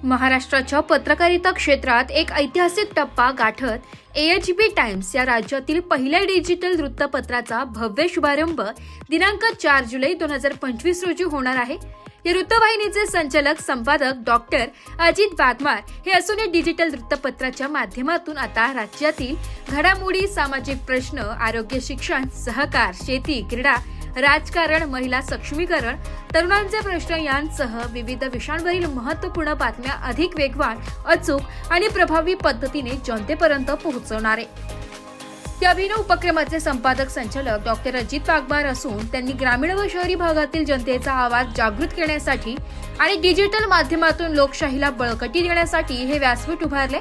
महाराष्ट्राच्या पत्रकारिता क्षेत्रात एक ऐतिहासिक टप्पा गाठत AHB टाइम्स या राज्यातील पहिल्या डिजिटल वृत्तपत्राचा भव्य शुभारंभ दिनांक 4 जुलै 2025 रोजी होणार आहे। या वृत्तवाहिनीचे संचालक संपादक डॉक्टर अजित वाघमार हे असून या डिजिटल वृत्तपत्राच्या माध्यमातून आता राज्यातील घडामोडी, सामाजिक प्रश्न, आरोग्य, शिक्षण, सहकार, शेती, क्रीडा, राजकारण, महिला सक्षमीकरण, तरुणांचे प्रश्न यांसह विविध विषयांवरील महत्त्वपूर्ण बातम्या अधिक वेगवान, अचूक आणि प्रभावी पद्धतीने जनतेपर्यंत पोहोचवणार आहे। या अभिनव उपक्रमाचे संपादक संचालक डॉक्टर अजित वाघमार असून त्यांनी ग्रामीण व शहरी भागातील जनतेचा आवाज जागृत करण्यासाठी आणि डिजिटल माध्यमातून लोकशाहीला बळकटी देण्यासाठी हे व्यासपीठ उभारले।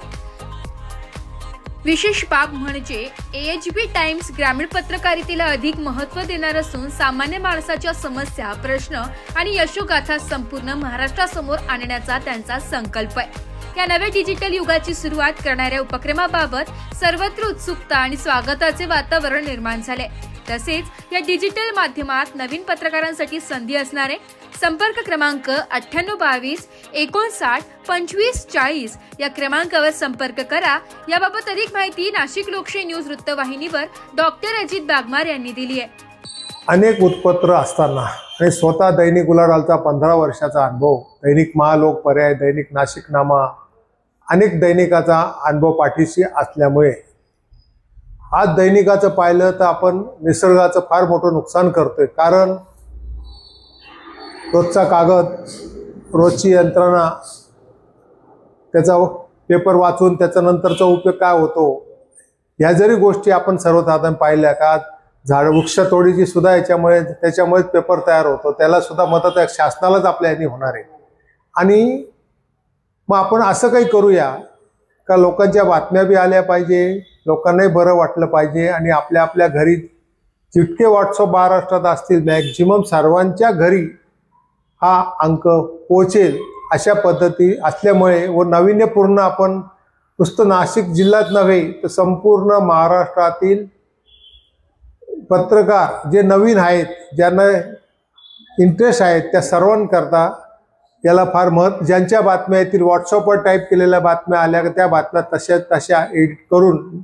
विशेष बाब म्हणजे AHB टाइम्स ग्रामीण पत्रकारितेला अधिक महत्त्व देणार असून सामान्य माणसाच्या समस्या, प्रश्न आणि यशोगाथा संपूर्ण महाराष्ट्रासमोर आणण्याचा त्यांचा संकल्प आहे। या नव्या डिजिटल युगाची सुरुवात करणाऱ्या उपक्रमाबाबत सर्वत्र उत्सुकता आणि स्वागताचे वातावरण निर्माण झाले। तसेच या डिजिटल माध्यमात नवीन पत्रकारांसाठी संधी असणार आहे। संपर्क क्रमांक 9822 59 25 40 या क्रमांकावर संपर्क करा। याबाबत अधिक माहिती नाशिक लोकशाही न्यूज वृत्तवाहिनीवर डॉक्टर अजित वाघमार यांनी दिली आहे। अनेक उत्पत्र असताना आणि स्वतः दैनिक उलाढालचा 15 वर्षाचा अनुभव, दैनिक महालोक, पर्याय, दैनिक नाशिकनामा, अनेक दैनिकाचा अनुभव पाठीशी असल्यामुळे आज दैनिकाचं पाहिलं तर आपण निसर्गाचं फार मोठं नुकसान करतोय। कारण रोजचा कागद, रोजची यंत्रणा, त्याचा पेपर वाचून त्याचा नंतरचा उपयोग काय होतो, या जरी गोष्टी आपण सर्वसाधारण पाहिल्या का वृक्षतोडीची सुद्धा त्याच्यामुळे पेपर तयार होतो, त्याला सुद्धा मदत शासनालाच आपल्या यांनी होणार आहे। आणि मग आपण असं काही करूया का लोकांच्या बातम्या बी आल्या पाहिजे, लोकांनाही बरं वाटलं पाहिजे आणि आपल्या आपल्या घरी जितके व्हॉट्सअप महाराष्ट्रात असतील मॅक्झिमम सर्वांच्या घरी हा अंक पोहोचेल अशा पद्धती असल्यामुळे व नाविन्यपूर्ण आपण नुसतं नाशिक जिल्ह्यात नव्हे तर संपूर्ण महाराष्ट्रातील पत्रकार जे नवीन आहेत, ज्यांना इंटरेस्ट आहेत, त्या सर्वांकरता याला फार ज्यांच्या बातम्या येतील व्हॉट्सअपवर टाईप केलेल्या बातम्या आल्या त्या बातम्या तशा एडिट करून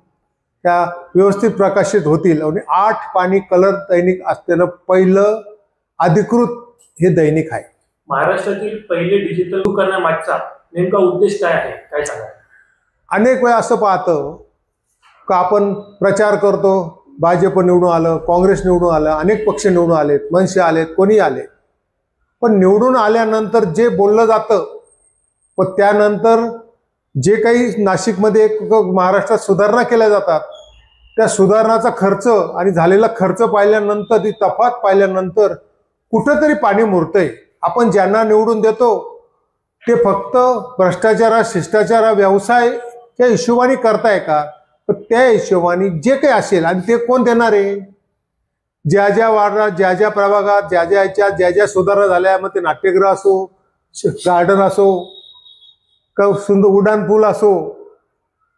त्या व्यवस्थित प्रकाशित होतील। आणि 8 पानी कलर दैनिक असलेलं पहिलं अधिकृत हे दैनिक आहे। महाराष्ट्रातील पहिले डिजिटल करण्यामागचा नेमका उद्देश काय आहे, काय सांगा? अनेक वेळा असं पाहतं का आपण प्रचार करतो, भाजप निवडून आलं, काँग्रेस निवडून आलं, अनेक पक्ष निवडून आलेत, मनसे आलेत, कोणी आले, पण निवडून आल्यानंतर जे बोललं जातं व त्यानंतर जे काही नाशिकमध्ये महाराष्ट्रात सुधारणा केल्या जातात त्या सुधारणाचा खर्च आणि झालेला खर्च पाहिल्यानंतर, ती तफात पाहिल्यानंतर कुठंतरी पाणी मुरतंय। आपण ज्यांना निवडून देतो ते फक्त भ्रष्टाचार, शिष्टाचार, व्यवसायाच्या हिशोबाने करताय का? तर त्या हिशोबाने जे काही असेल आणि ते कोण देणार आहे? ज्या ज्या वार्डात, ज्या ज्या प्रभागात, ज्या ज्या सुधारणा झाल्या, मग ते नाट्यगृह असो, गार्डन असो, का सुंदर उड्डाण पूल असो,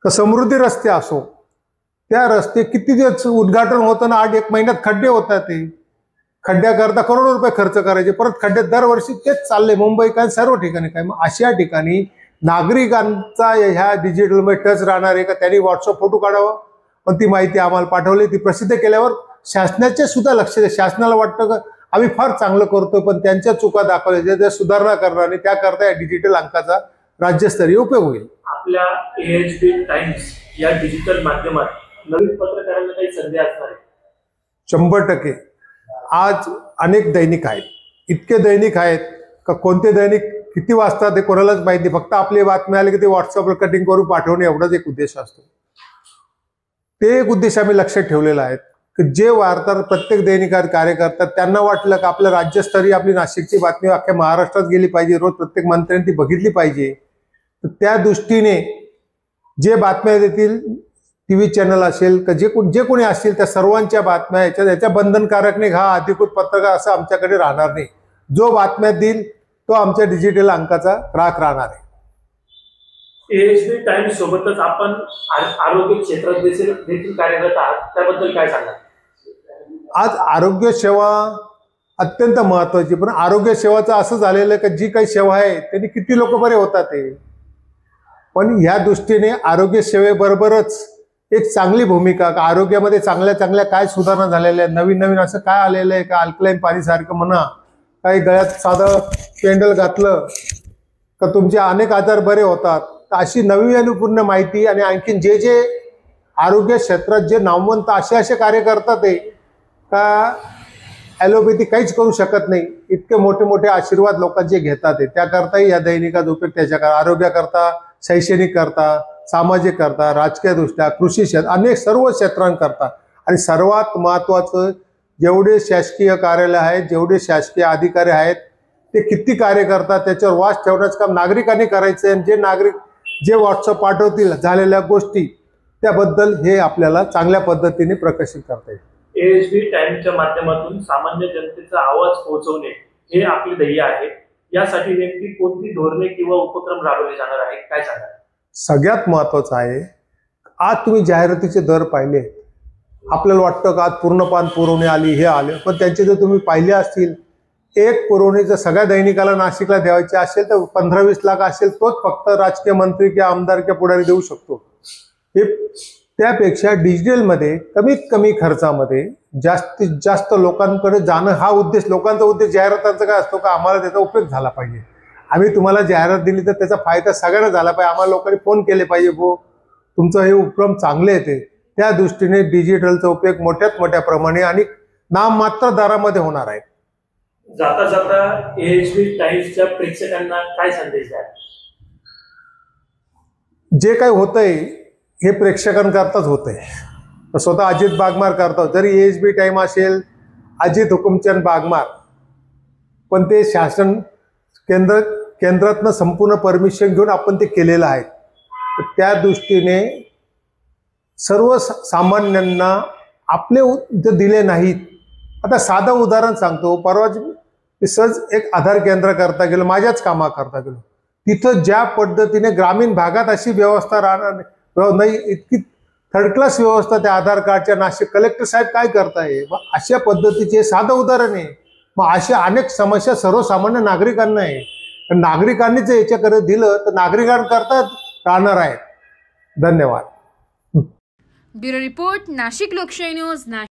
का समृद्धी रस्ते असो, त्या रस्ते किती दिवस उद्घाटन होतं ना, 8-1 महिन्यात खड्डे होतात। ते खड्ड्याकरता करोडो रुपये खर्च करायचे, परत खड्डे दरवर्षी तेच चालले, मुंबई काय सर्व ठिकाणी काय। मग अशा ठिकाणी नागरिकांचा ह्या डिजिटलमध्ये टच राहणार आहे का? त्यांनी व्हॉट्सअप फोटो काढावा, पण ती माहिती आम्हाला पाठवली, ती प्रसिद्ध केल्यावर शासनाचे सुद्धा लक्ष दे। शासनाला वाटतं का आम्ही फार चांगलं करतोय, पण त्यांच्या चुका दाखवल्या ज्या सुधारणा करणार आणि त्याकरता या डिजिटल अंकाचा राज्यस्तरीय उपयोग होईल। आपल्या AHB टाइम्स या डिजिटल माध्यमात नवीन पत्रकारांना काही संधी असणार आहे? 100%। आज अनेक दैनिक आहेत, इतके दैनिक आहेत का कोणते दैनिक किती वाजता ते कोणालाच माहिती नाही। फक्त आपली बातमी आली की ते व्हॉट्सअपवर कटिंग करून पाठवणे एवढाच एक उद्देश असतो। ते एक उद्देश आम्ही लक्षात ठेवलेला आहे की जे वार्ताहर प्रत्येक दैनिकात कार्य करतात त्यांना वाटलं की आपल्या राज्यस्तरीय आपली नाशिकची बातमी अख्ख्या महाराष्ट्रात गेली पाहिजे, रोज प्रत्येक मंत्र्यांनी ती बघितली पाहिजे। तर त्या दृष्टीने जे बातम्या देतील, TV चॅनल असेल का जे कोणी असतील, त्या सर्वांच्या बातम्या याच्या बंधनकारक नाही, हा अधिकृत पत्रकार असं आमच्याकडे राहणार नाही। जो बातम्या देईल तो आमच्या डिजिटल अंकाचा राख राहणार आहे। AHB टाइम्स सोबतच आपण आरोग्य क्षेत्रात देखील कार्यरत आहात, त्याबद्दल काय सांगा? आज आरोग्य सेवा अत्यंत महत्त्वाची, पण आरोग्य सेवाचं असं झालेलं आहे की जी काही सेवा आहे त्यांनी किती लोक बरे होतात पण ह्या दृष्टीने आरोग्य सेवेबरोबरच एक चांगली भूमिका, का आरोग्यामध्ये चांगल्या चांगल्या काय सुधारणा झालेल्या आहेत, नवीन नवीन असं काय आलेलं आहे का, अल्कलाईन पाणीसारखं म्हणा, काही गळ्यात साधं पेंडल घातलं का तुमचे अनेक आजार बरे होतात. तर अशी नवीनपूर्ण माहिती आणि आणखीन जे जे आरोग्य क्षेत्रात जे नामवंत असे कार्य करतात ते का ॲलोपॅथी काहीच करू शकत नाही, इतके मोठे मोठे आशीर्वाद लोकांचे घेतात ते. त्याकरताही या दैनिकाचा उपयोग त्याच्या आरोग्याकरता, शैक्षणिक करता, सामाजिक करता, राजकीय दृष्ट्या, कृषी क्षेत्र, अनेक सर्व क्षेत्रांकरता. आणि सर्वात महत्त्वाचं, जेवढे शासकीय कार्यालय आहेत, जेवढे शासकीय अधिकारी आहेत ते किती कार्य करतात त्याच्यावर वाच ठेवण्याचं काम नागरिकांनी करायचं. आणि जे नागरिक जे व्हॉट्सअप पाठवतील झालेल्या गोष्टी त्याबद्दल हे आपल्याला चांगल्या पद्धतीने प्रकाशित करता येईल. AHB टाइम्सच्या माध्यमातून सामान्य जनतेचा आवाज पोहोचवणे हे आपले ध्येय आहे. यासाठी नेमकी कोणती धोरणे किंवा उपक्रम राबवले जाणार आहेत, काय सांगा? सगळ्यात महत्त्वाचं आहे, आज तुम्ही जाहिरातीचे दर पाहिले, आपल्याला वाटतं का आज पूर्णपान पुरवणी आली, हे आले, पण त्यांचे जर तुम्ही पाहिले असतील, एक पुरवणी जर सगळ्या दैनिकाला नाशिकला द्यायची असेल तर 15-20 लाख असेल, तोच फक्त राजकीय मंत्री किंवा आमदार किंवा पुढारी देऊ शकतो. हे त्यापेक्षा डिजिटलमध्ये कमीत कमी खर्चामध्ये जास्तीत जास्त लोकांकडे जाणं हा उद्देश, लोकांचा उद्देश जाहिरातांचा काय असतो का आम्हाला त्याचा उपयोग झाला पाहिजे, आम्ही तुम्हाला जाहिरात दिली तर त्याचा फायदा सगळ्यांना झाला पाहिजे, आम्हाला लोकांनी फोन केले पाहिजे, हो तुमचं हे उपक्रम चांगले येते. त्या दृष्टीने डिजिटलचा उपयोग मोठ्यात मोठ्या प्रमाणे आणि नाममात्र दरामध्ये होणार आहे. जाता जाता AHB टाइम्सच्या प्रेक्षकांना काय संदेश द्याल? जे काही होतंय हे प्रेक्षकांकरताच होतंय. स्वतः अजित बागमार करतो, जरी AHB टाइम असेल, अजित हुकुमचंद बागमार, पण ते शासन केंद्रातनं संपूर्ण परमिशन घेऊन आपण ते केलेलं आहे. त्या दृष्टीने सर्वसामान्यांना आपले जर दिले नाहीत. आता साधं उदाहरण सांगतो, परवाच सहज एक आधार केंद्र करता गेलो, माझ्याच कामा करता गेलो, तिथं ज्या पद्धतीने ग्रामीण भागात अशी व्यवस्था राहणार नाही, इतकी थर्ड क्लास व्यवस्था त्या आधार कार्डच्या, नाशिक कलेक्टर साहेब काय करताय, मग अशा पद्धतीचे साधं उदाहरण आहे. मग अशा अनेक समस्या सर्वसामान्य नागरिकांना आहे. नागरिकांनी जर याच्याकडे दिलं तर नागरिकांकरता राहणार आहेत. धन्यवाद. ब्युरो रिपोर्ट, नाशिक लोकशाही न्यूज.